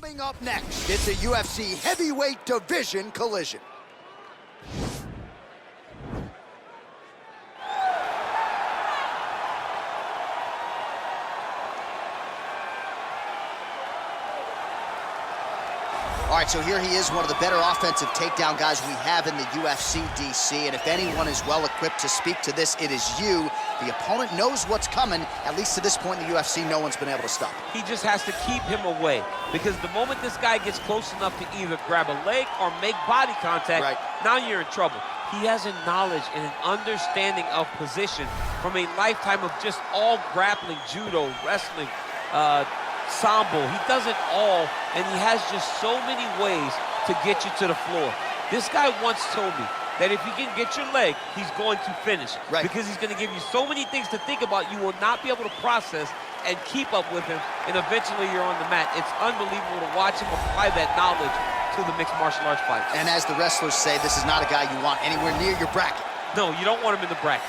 Coming up next, it's a UFC heavyweight division collision. All right, so here he is, one of the better offensive takedown guys we have in the UFC, DC. And if anyone is well-equipped to speak to this, it is you. The opponent knows what's coming. At least to this point in the UFC, no one's been able to stop him. He just has to keep him away, because the moment this guy gets close enough to either grab a leg or make body contact, now you're in trouble. He has a knowledge and an understanding of position from a lifetime of just all grappling, judo, wrestling, sambo. He does it all, and he has just so many ways to get you to the floor. This guy once told me that if he can get your leg, he's going to finish. Because he's going to give you so many things to think about, you will not be able to process and keep up with him, and eventually you're on the mat. It's unbelievable to watch him apply that knowledge to the mixed martial arts fight. And as the wrestlers say, this is not a guy you want anywhere near your bracket. No, you don't want him in the bracket.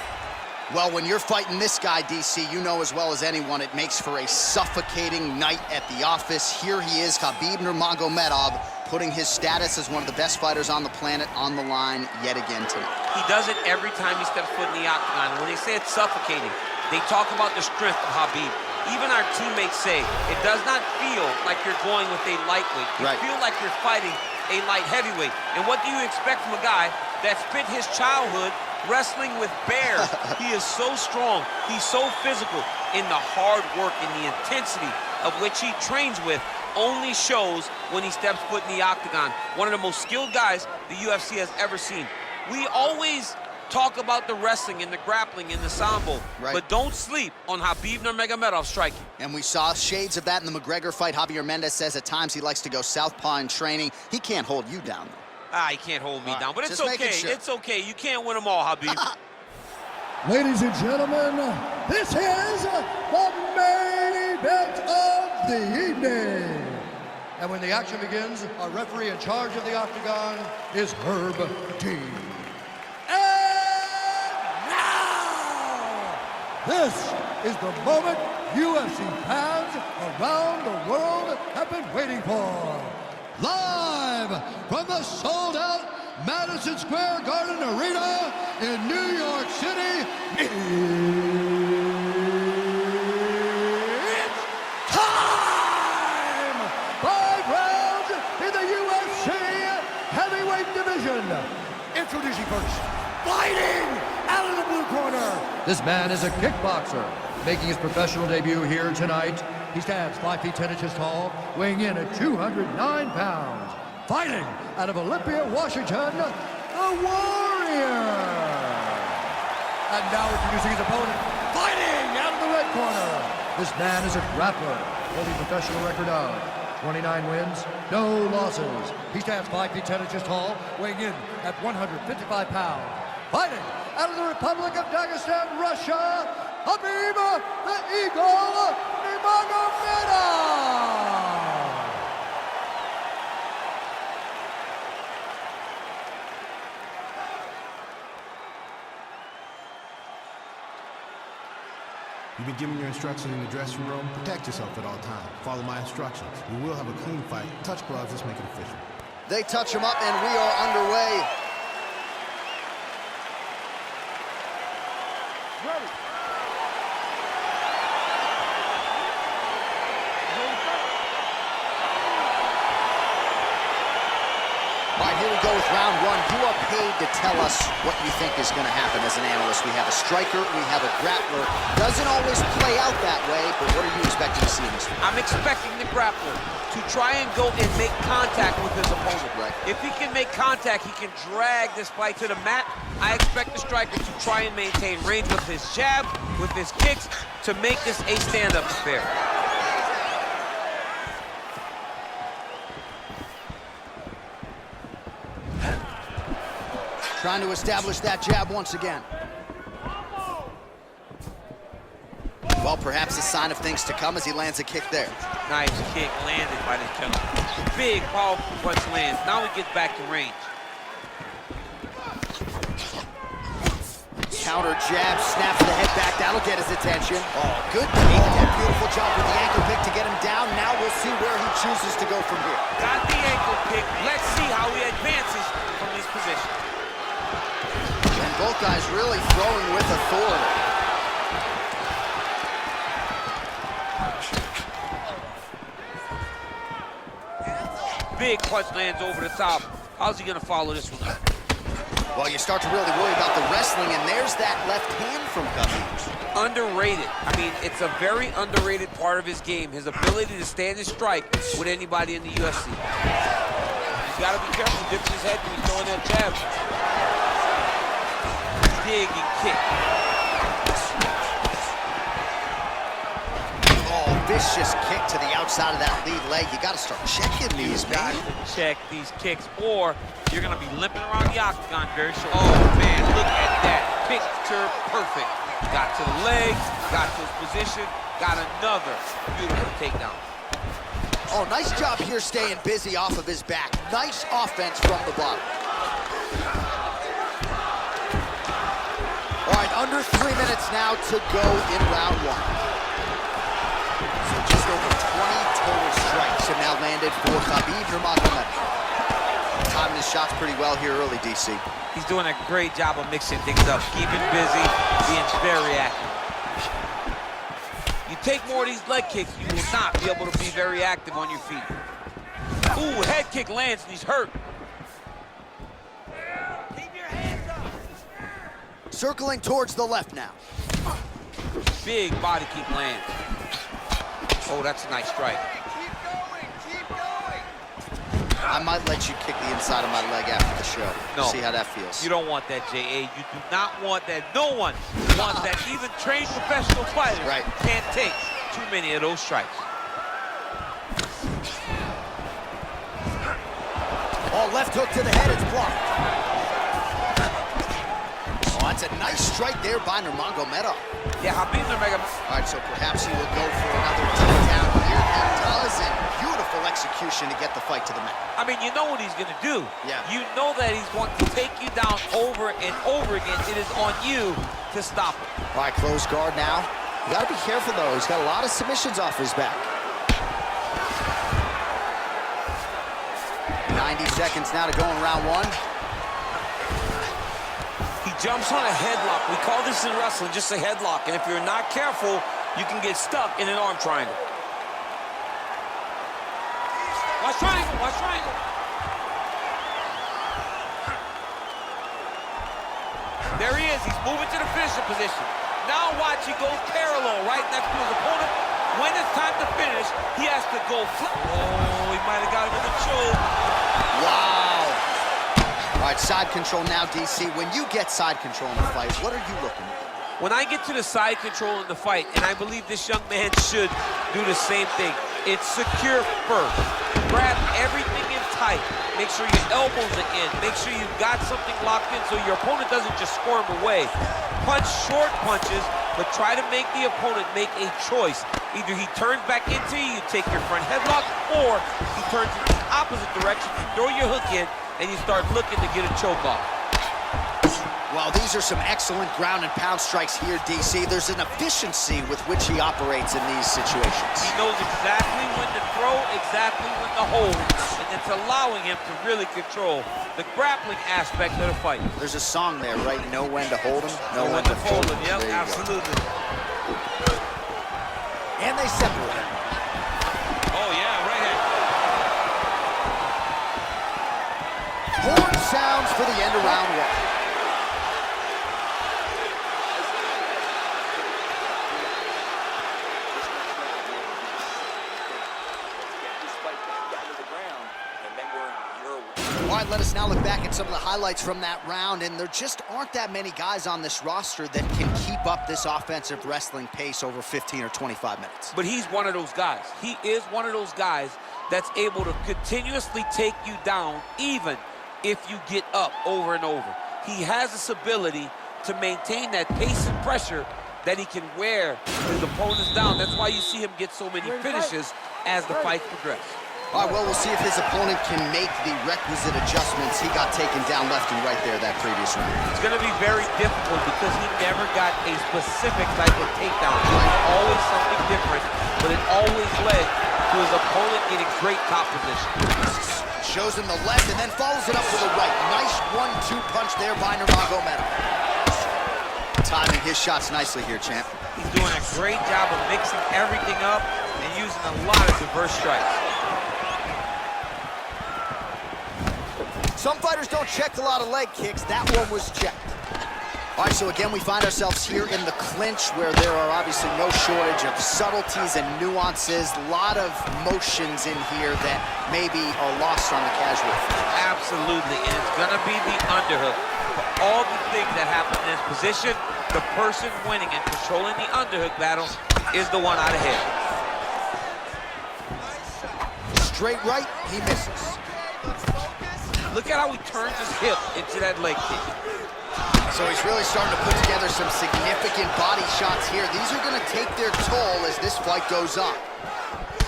Well, when you're fighting this guy, DC, you know as well as anyone, it makes for a suffocating night at the office. Here he is, Khabib Nurmagomedov, putting his status as one of the best fighters on the planet on the line yet again tonight. He does it every time he steps foot in the octagon. When they say it's suffocating, they talk about the strength of Khabib. Even our teammates say it does not feel like you're going with a lightweight. You feel like you're fighting a light heavyweight. And what do you expect from a guy that spent his childhood wrestling with bears? He is so strong, he's so physical, and the hard work and the intensity of which he trains with only shows when he steps foot in the octagon. One of the most skilled guys the UFC has ever seen. We always talk about the wrestling and the grappling and the sambo, but don't sleep on Khabib Nurmagomedov striking. And we saw shades of that in the McGregor fight. Javier Mendez says at times he likes to go southpaw in training. He can't hold you down, though. He can't hold me down, but it's okay. Sure. It's okay. You can't win them all, Khabib. Ladies and gentlemen, this is the main event of the evening. And when the action begins, our referee in charge of the octagon is Herb Dean. And now, this is the moment UFC fans around the world have been waiting for. Live from the sold-out Madison Square Garden Arena in New York City, it's time! 5 rounds in the UFC heavyweight division. Introducing first, fighting out of the blue corner. This man is a kickboxer, making his professional debut here tonight. He stands 5 feet 10 inches tall, weighing in at 209 pounds. Fighting out of Olympia, Washington, the Warrior. And now introducing his opponent, fighting out of the red corner. This man is a grappler, holding a professional record of 29 wins, no losses. He stands 5 feet 10 inches tall, weighing in at 155 pounds. Fighting out of the Republic of Dagestan, Russia, Khabib the Eagle Nurmagomedov. You've been given your instructions in the dressing room. Protect yourself at all times. Follow my instructions. We will have a clean fight. Touch gloves, let's make it official. They touch him up and we are underway. Ready. All right, here we go with round one. You are paid to tell us what you think is going to happen as an analyst. We have a striker, we have a grappler. Doesn't always play out that way, but what are you expecting to see in this one? I'm expecting the grappler to try and go and make contact with his opponent. If he can make contact, he can drag this fight to the mat. I expect the striker to try and maintain range with his jab, with his kicks, to make this a stand-up affair. Trying to establish that jab once again. Well, perhaps a sign of things to come as he lands a kick there. Nice kick landed by this gentleman. Big, powerful punch lands. Now he gets back to range. Counter jab, snaps the head back. That'll get his attention. Oh, good takedown. Beautiful job with the ankle pick to get him down. Now we'll see where he chooses to go from here. Got the ankle pick. Let's see how he advances from this position. And both guys really throwing with authority. Big punch lands over the top. How's he gonna follow this one up? Well, you start to really worry about the wrestling, and there's that left hand from Khabib. Underrated. I mean, it's a very underrated part of his game, his ability to stand and strike with anybody in the UFC. He's got to be careful dipping his head when he's throwing that jab. Dig and kick. Oh, vicious kick to the outside of that lead leg. You got to start checking these, man. You got to check these kicks, or you're going to be limping around the octagon very short. Oh, man, look at that. Picture perfect. Got to the leg, got to his position, got another beautiful takedown. Oh, nice job here staying busy off of his back. Nice offense from the bottom. All right, under 3 minutes now to go in round one. So just over 20 total strikes have now landed for Khabib Nurmagomedov. Timing his shots pretty well here early, DC. He's doing a great job of mixing things up, keeping busy, being very active. You take more of these leg kicks, you will not be able to be very active on your feet. Ooh, head kick lands and he's hurt. Keep your hands up. Circling towards the left now. Big body kick lands. Oh, that's a nice strike. I might let you kick the inside of my leg after the show. No. See how that feels. You don't want that, J.A. You do not want that. No one wants that. Even trained professional fighters can't take too many of those strikes. Oh, left hook to the head, it's blocked. Oh, that's a nice strike there by Nurmagomedov. Yeah, Khabib Nurmagomedov. All right, so perhaps he will go for another takedown here. He does, and beautiful execution to get the fight to the mat. I mean, you know what he's going to do. Yeah. You know that he's going to take you down over and over again. It is on you to stop him. All right, close guard now. You got to be careful, though. He's got a lot of submissions off his back. 90 seconds now to go in round one. He jumps on a headlock. We call this in wrestling just a headlock. And if you're not careful, you can get stuck in an arm triangle. Watch triangle, watch triangle. There he is, he's moving to the finisher position. Now watch, he goes parallel right next to his opponent. When it's time to finish, he has to go flip. Oh, he might have got him with a choke. Wow. All right, side control now, DC. When you get side control in the fight, what are you looking at? When I get to the side control in the fight, and I believe this young man should do the same thing, it's secure first. Grab everything in tight. Make sure your elbows are in. Make sure you've got something locked in so your opponent doesn't just squirm away. Punch short punches, but try to make the opponent make a choice. Either he turns back into you, you take your front headlock, or he turns in the opposite direction, you throw your hook in, and you start looking to get a choke off. Well, these are some excellent ground and pound strikes here, DC. There's an efficiency with which he operates in these situations. He knows exactly when to throw, exactly when to hold, and it's allowing him to really control the grappling aspect of the fight. There's a song there, right? Know when to hold him, Know when to fold him. Yep, absolutely. And they separate. Oh, yeah, right hand. Horn sounds for the end of round one. All right, let us now look back at some of the highlights from that round, and there just aren't that many guys on this roster that can keep up this offensive wrestling pace over 15 or 25 minutes. But he's one of those guys. He is one of those guys that's able to continuously take you down even if you get up over and over. He has this ability to maintain that pace and pressure that he can wear his opponents down. That's why you see him get so many finishes as the fights progress. All right, well, we'll see if his opponent can make the requisite adjustments. He got taken down left and right there that previous round. It's going to be very difficult because he never got a specific type of takedown. It was always something different, but it always led to his opponent getting great top position. Shows him the left and then follows it up with a right. Nice 1-2 punch there by Nurmagomedov. Timing his shots nicely here, champ. He's doing a great job of mixing everything up and using a lot of diverse strikes. Some fighters don't check a lot of leg kicks. That one was checked. All right, so again, we find ourselves here in the clinch where there are obviously no shortage of subtleties and nuances. A lot of motions in here that maybe are lost on the casual. Absolutely, and it's gonna be the underhook. For all the things that happen in this position, the person winning and controlling the underhook battle is the one out ahead. Straight right, he misses. Look at how he turns his hip into that leg kick. So he's really starting to put together some significant body shots here. These are going to take their toll as this fight goes on.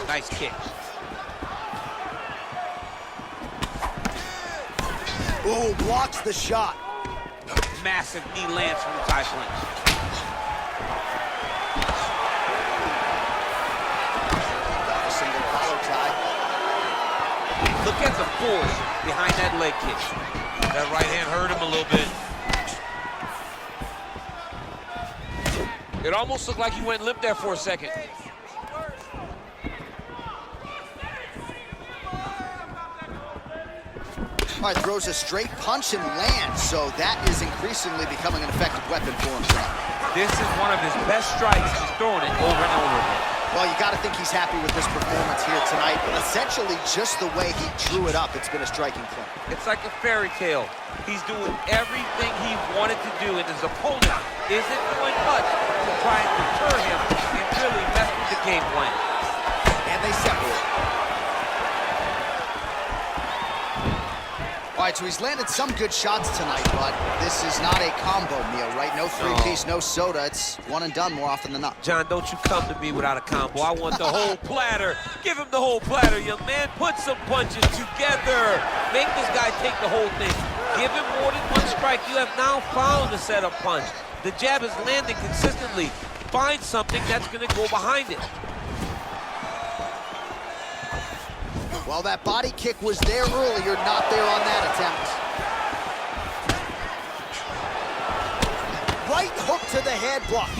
Nice kick. Ooh, blocks the shot. Massive knee lands from the tie clinch. A single collar tie. Look at the force behind that leg kick. That right hand hurt him a little bit. It almost looked like he went limp there for a second. All right, throws a straight punch and lands, so that is increasingly becoming an effective weapon for him. This is one of his best strikes. He's throwing it over and over again. Well, you got to think he's happy with this performance here tonight. Essentially, just the way he drew it up, it's been a striking play. It's like a fairy tale. He's doing everything he wanted to do, and his opponent isn't doing much to try and deter him and really mess with the game plan. And they separate. All right, so he's landed some good shots tonight, but this is not a combo meal, right? No three-piece, no soda. It's one and done more often than not. John, don't you come to me without a combo. I want the whole platter. Give him the whole platter, young man. Put some punches together. Make this guy take the whole thing. Give him more than one strike. You have now found the setup punch. The jab is landing consistently. Find something that's going to go behind it. Well, that body kick was there earlier, not there on that attempt. Right hook to the head, block.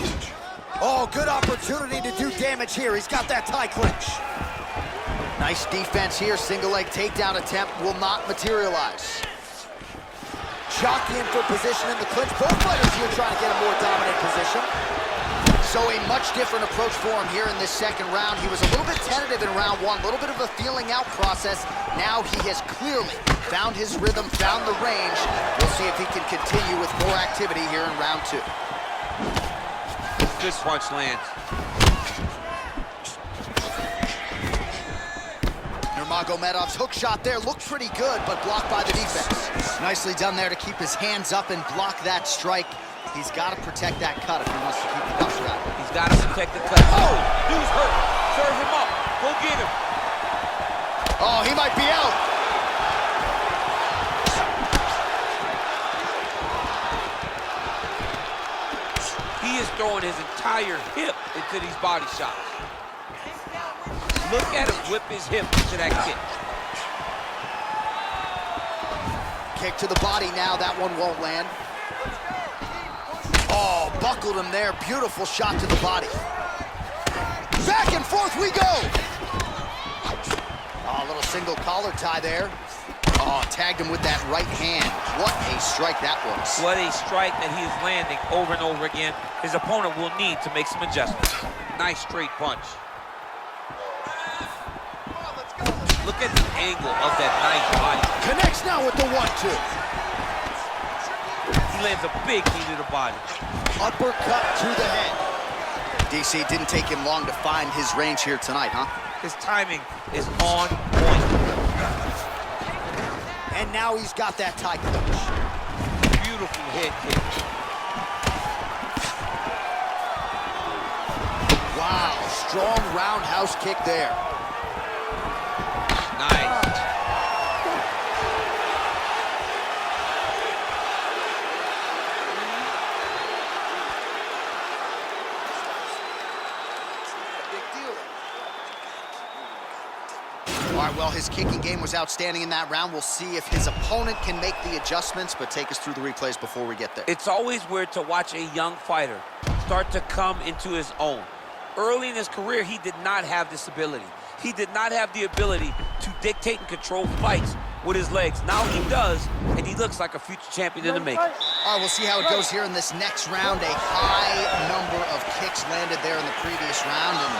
Oh, good opportunity to do damage here. He's got that tie clinch. Nice defense here. Single leg takedown attempt will not materialize. Jockey in for position in the clinch. Both fighters here trying to get a more dominant position. So a much different approach for him here in this second round. He was a little bit tentative in round one, a little bit of a feeling out process. Now he has clearly found his rhythm, found the range. We'll see if he can continue with more activity here in round two. This punch lands. Nurmagomedov's hook shot there looked pretty good, but blocked by the defense. Nicely done there to keep his hands up and block that strike. He's got to protect that cut if he wants to keep the boxer out. He's got to protect the cut. Oh, dude's hurt. Serve him up. Go get him. Oh, he might be out. He is throwing his entire hip into these body shots. Look at him whip his hip into that kick. Kick to the body now. That one won't land. Oh, buckled him there. Beautiful shot to the body. Back and forth we go. Oh, a little single collar tie there. Oh, tagged him with that right hand. What a strike that was. What a strike that he is landing over and over again. His opponent will need to make some adjustments. Nice straight punch. Look at the angle of that nice body. Connects now with the 1-2. He lands a big knee to the body. Uppercut to the head. DC, didn't take him long to find his range here tonight, huh? His timing is on point. And now he's got that tie clinch. Beautiful head kick. Wow, strong roundhouse kick there. right, well, his kicking game was outstanding in that round. We'll see if his opponent can make the adjustments, but take us through the replays before we get there. It's always weird to watch a young fighter start to come into his own. Early in his career, he did not have this ability. He did not have the ability to dictate and control fights with his legs. Now he does, and he looks like a future champion in the making. All right, we'll see how it goes here in this next round. A high number of kicks landed there in the previous round, and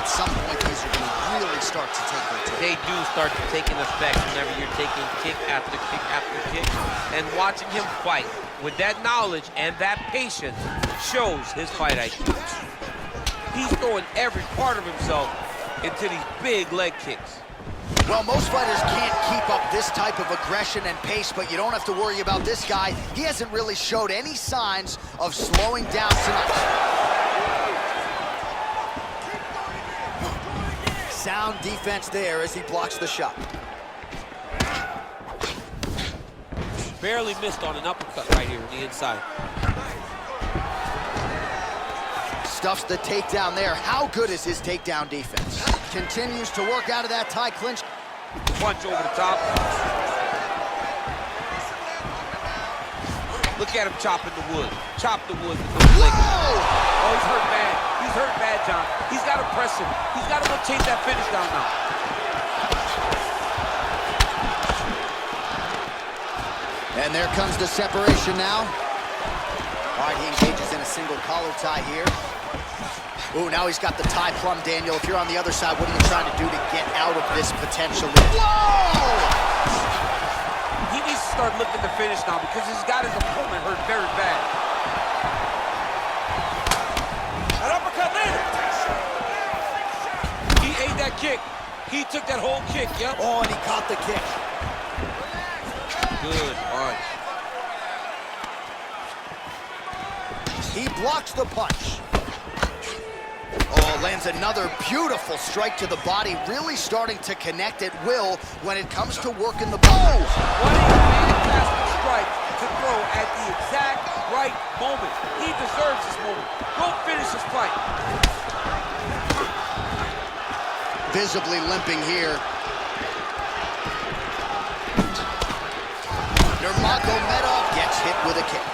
at some point, these are going to really start to take their toll. They do start to take an effect whenever you're taking kick after kick after kick. And watching him fight with that knowledge and that patience shows his fight IQ. He's throwing every part of himself into these big leg kicks. Well, most fighters can't keep up this type of aggression and pace, but you don't have to worry about this guy. He hasn't really showed any signs of slowing down tonight. Sound defense there as he blocks the shot. Barely missed on an uppercut right here on the inside. Stuffs the takedown there. How good is his takedown defense? Continues to work out of that tie clinch. Punch over the top. Look at him chopping the wood. Chop the wood with those legs. Oh, he's hurt bad. He's hurt bad, John. He's got to press him. He's got to go chase that finish down now. And there comes the separation now. All right, he engages in a single collar tie here. Ooh, now he's got the tie plumb, Daniel. If you're on the other side, what are you trying to do to get out of this potentially? Whoa! He needs to start looking to finish now because he's got his opponent hurt very bad. That uppercut landed. He ate that kick. He took that whole kick, yep. Oh, and he caught the kick. Good punch. He blocks the punch. Oh, lands another beautiful strike to the body, really starting to connect at will when it comes to working the ball. What a fantastic strike to throw at the exact right moment. He deserves this moment. Go finish his fight. Visibly limping here. Nurmagomedov gets hit with a kick.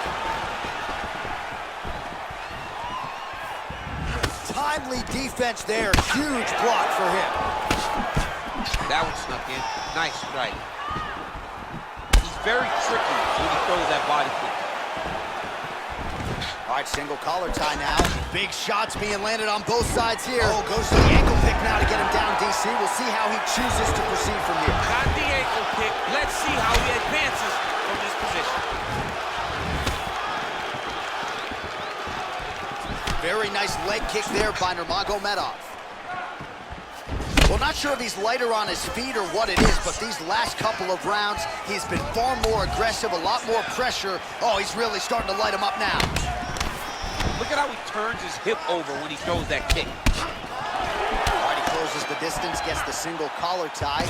Timely defense there. Huge block for him. That one snuck in. Nice strike. He's very tricky when he throws that body kick. All right, single collar tie now. Big shots being landed on both sides here. Oh, goes to the ankle pick now to get him down, DC. We'll see how he chooses to proceed from here. Got the ankle pick. Let's see how he advances from this position. Very nice leg kick there by Nurmagomedov. Well, not sure if he's lighter on his feet or what it is, but these last couple of rounds, he's been far more aggressive, a lot more pressure. Oh, he's really starting to light him up now. Look at how he turns his hip over when he throws that kick. All right, he closes the distance, gets the single collar tie.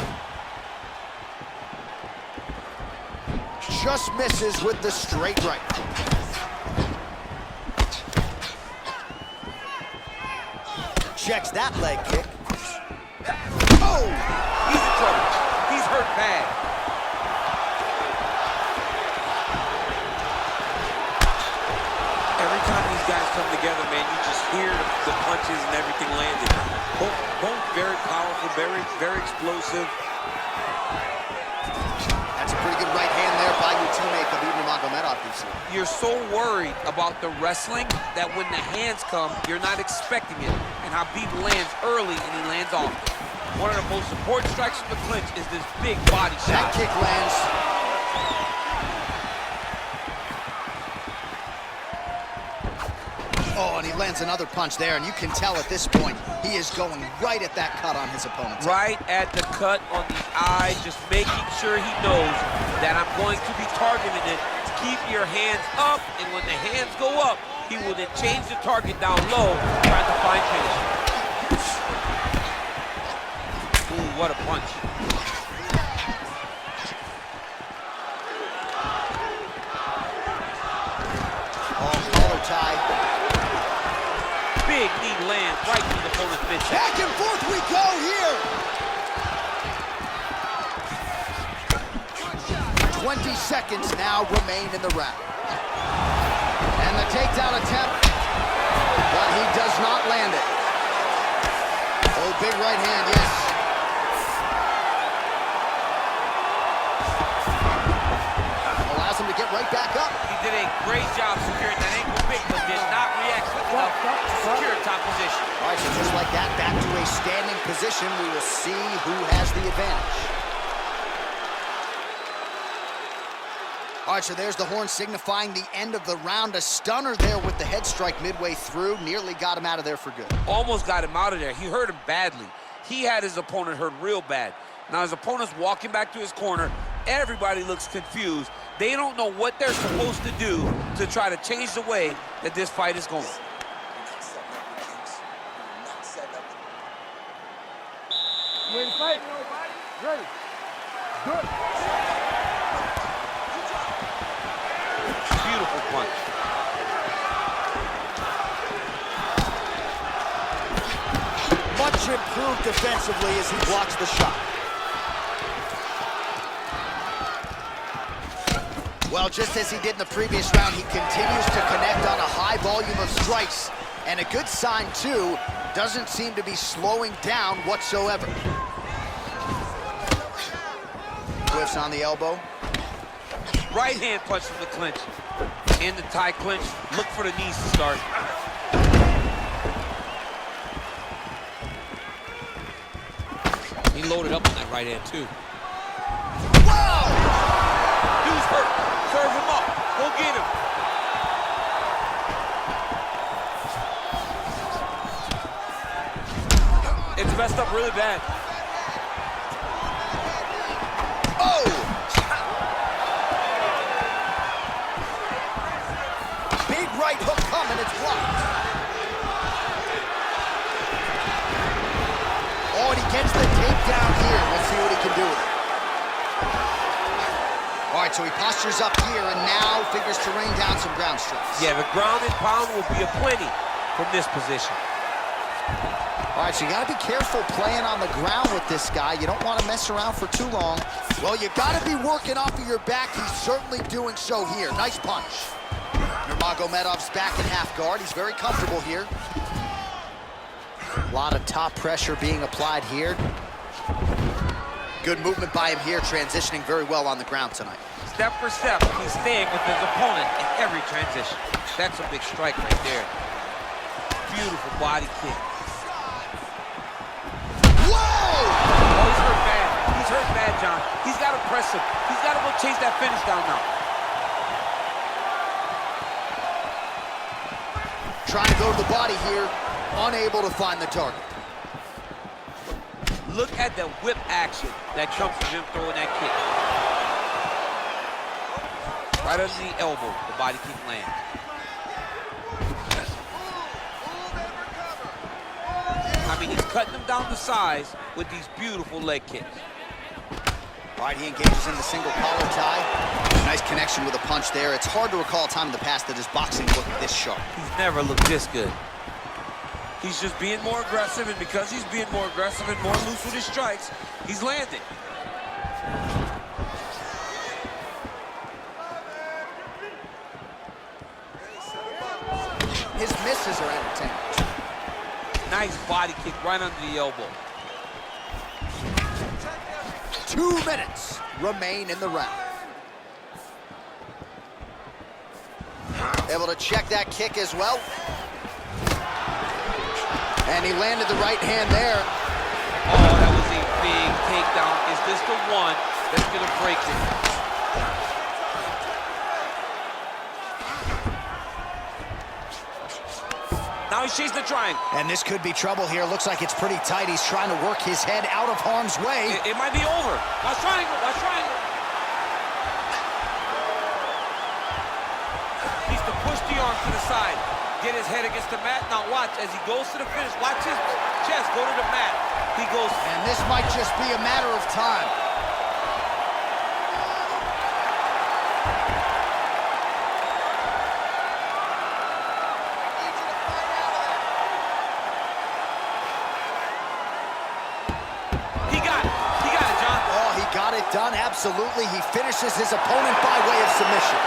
Just misses with the straight right. Checks that leg kick. Oh! He's in trouble. He's hurt bad. Every time these guys come together, man, you just hear the punches and everything landing. Both very powerful, very explosive. That's a pretty good right hand there by your teammate, Khabib Nurmagomedov, DC. You're so worried about the wrestling that when the hands come, you're not expecting it. And Khabib lands early and he lands off. One of the most important strikes from the clinch is this big body shot. That kick lands. Oh, and he lands another punch there, and you can tell at this point, he is going right at that cut on his opponent's head. Right at the cut on the eye, just making sure he knows that I'm going to be targeting it. Keep your hands up, and when the hands go up, he will then change the target down low, trying to find finish. Ooh, what a punch. Oh, collar tie. Big knee lands right to the opponent's midsection. Back and forth we go here. 50 seconds now remain in the round. And the takedown attempt, but he does not land it. Oh, big right hand, yes. Allows him to get right back up. He did a great job securing that ankle pick, but did not react quick enough to secure a top position. All right, so just like that, back to a standing position. We will see who has the advantage. All right, so there's the horn signifying the end of the round. A stunner there with the head strike midway through. Nearly got him out of there for good. Almost got him out of there. He hurt him badly. He had his opponent hurt real bad. Now his opponent's walking back to his corner. Everybody looks confused. They don't know what they're supposed to do to try to change the way that this fight is going. You ready to fight? Ready. Good. Beautiful punch. Much improved defensively as he blocks the shot. Well, just as he did in the previous round, he continues to connect on a high volume of strikes. And a good sign, too, doesn't seem to be slowing down whatsoever. Whiffs on the elbow. Right hand punch from the clinch. In the tie clinch, look for the knees to start. He loaded up on that right hand, too. Whoa! Dude's hurt. Serve him up. Go get him. It's messed up really bad. Oh! Big right hook coming, it's blocked. Oh, and he gets the takedown here. Let's see what he can do with it. All right, so he postures up here and now figures to rain down some ground strikes. Yeah, the ground and pound will be aplenty from this position. All right, so you gotta be careful playing on the ground with this guy. You don't want to mess around for too long. Well, you gotta be working off of your back. He's certainly doing so here. Nice punch. Nurmagomedov's back in half guard. He's very comfortable here. A lot of top pressure being applied here. Good movement by him here, transitioning very well on the ground tonight. Step for step, he's staying with his opponent in every transition. That's a big strike right there. Beautiful body kick. Whoa! Oh, he's hurt bad. He's hurt bad, John. He's got to press him. He's got to go chase that finish down now. Trying to go to the body here, unable to find the target. Look at the whip action that comes from him throwing that kick. Right under the elbow, the body kick lands. I mean, he's cutting them down to size with these beautiful leg kicks. All right, he engages in the single collar tie. Nice connection with a punch there. It's hard to recall a time in the past that his boxing looked this sharp. He's never looked this good. He's just being more aggressive, and because he's being more aggressive and more loose with his strikes, he's landing. His misses are entertaining. Nice body kick right under the elbow. 2 minutes remain in the round. Able to check that kick as well. And he landed the right hand there. Oh, that was a big takedown. Is this the one that's gonna break it? Now he's chasing the triangle. And this could be trouble here. Looks like it's pretty tight. He's trying to work his head out of harm's way. It might be over. Watch triangle, watch triangle. Needs to push the arm to the side. Get his head against the mat. Now watch as he goes to the finish. Watch his chest go to the mat. He goes. And this might just be a matter of time. Got it it done? Absolutely. He finishes his opponent by way of submission.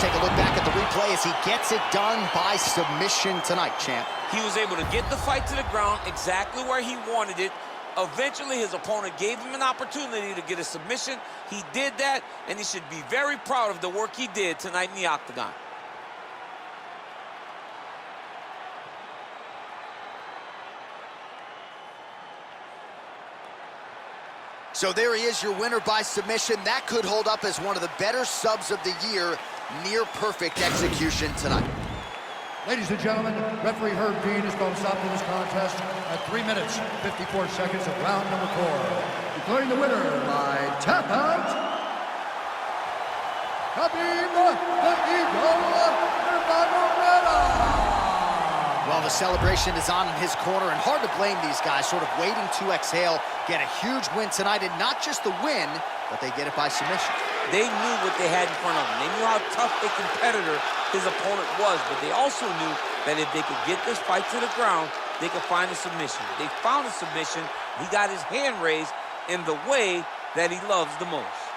Take a look back at the replay as he gets it done by submission tonight, champ. He was able to get the fight to the ground exactly where he wanted it. Eventually, his opponent gave him an opportunity to get a submission. He did that, and he should be very proud of the work he did tonight in the octagon. So there he is, your winner by submission. That could hold up as one of the better subs of the year. Near perfect execution tonight. Ladies and gentlemen, referee Herb Dean is going to stop this contest at 3 minutes, 54 seconds of round number 4. Declaring the winner by tap out, Khabib the Eagle Nurmagomedov. Well, the celebration is on in his corner, and hard to blame these guys, sort of waiting to exhale, get a huge win tonight, and not just the win, but they get it by submission. They knew what they had in front of them. They knew how tough a competitor his opponent was, but they also knew that if they could get this fight to the ground, they could find a submission. They found a submission. He got his hand raised in the way that he loves the most.